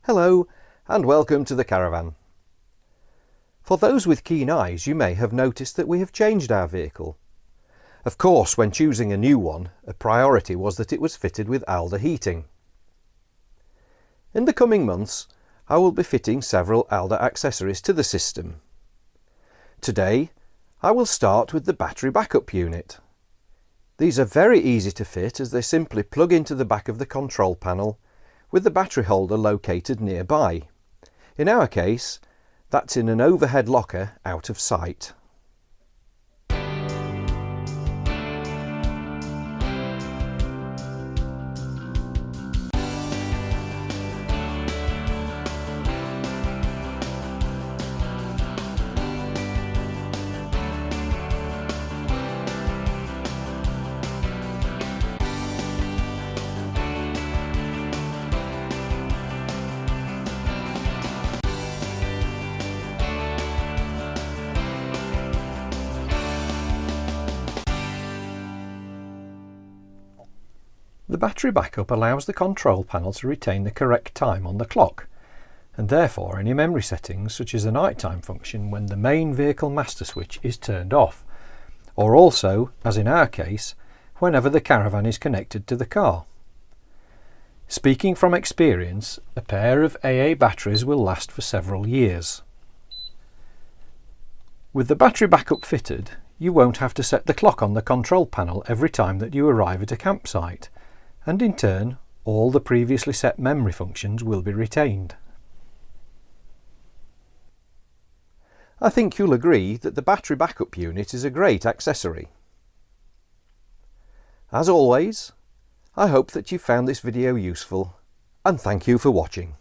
Hello and welcome to the caravan. For those with keen eyes, you may have noticed that we have changed our vehicle. Of course, when choosing a new one, a priority was that it was fitted with Alde heating. In the coming months, I will be fitting several Alde accessories to the system. Today, I will start with the battery backup unit. These are very easy to fit as they simply plug into the back of the control panel with the battery holder located nearby. In our case, that's in an overhead locker out of sight. The battery backup allows the control panel to retain the correct time on the clock, and therefore any memory settings such as the nighttime function when the main vehicle master switch is turned off, or also, as in our case, whenever the caravan is connected to the car. Speaking from experience, a pair of AA batteries will last for several years. With the battery backup fitted, you won't have to set the clock on the control panel every time that you arrive at a campsite, and in turn all the previously set memory functions will be retained. I think you'll agree that the battery backup unit is a great accessory. As always, I hope that you found this video useful, and thank you for watching.